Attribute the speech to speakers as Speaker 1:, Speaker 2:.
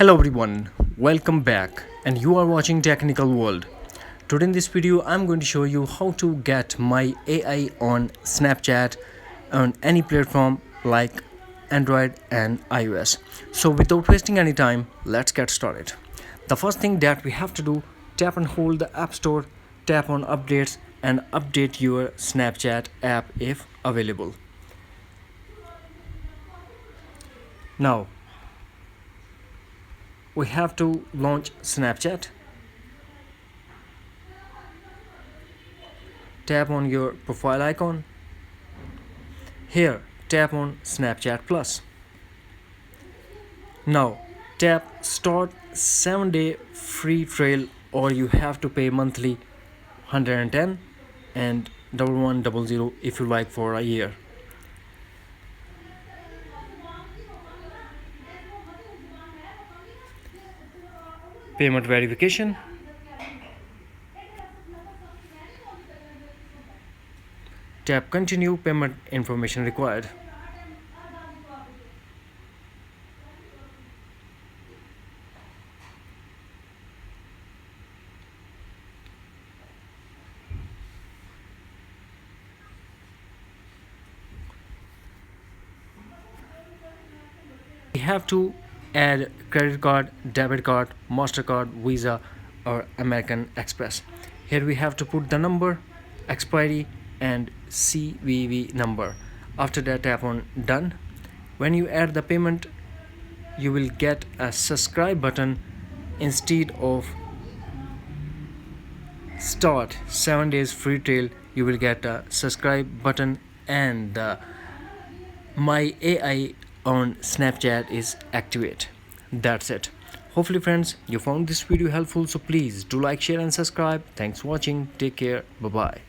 Speaker 1: Hello everyone, welcome back and you are watching Technical World. Today in this video I'm going to show you how to get my AI on Snapchat on any platform like Android and iOS. So without wasting any time, let's get started. The first thing that we have to do, tap and hold the App Store, tap on updates and update your Snapchat app if available. Now we have to launch Snapchat. Tap on your profile icon. Here, tap on Snapchat Plus. Now, tap Start 7-day free trial, or you have to pay monthly 110 and 1100 if you like for a year. Payment verification. Tap Continue, payment information required. We have to add credit card, debit card, MasterCard, Visa or American Express. Here we have to put the number, expiry and CVV number. After that, tap on done. When you add the payment, you will get a subscribe button instead of start 7 days free trial. You will get a subscribe button and the my AI on Snapchat is activate. That's it. Hopefully friends, you found this video helpful, so please do like, share and subscribe. Thanks for watching. Take care. Bye bye.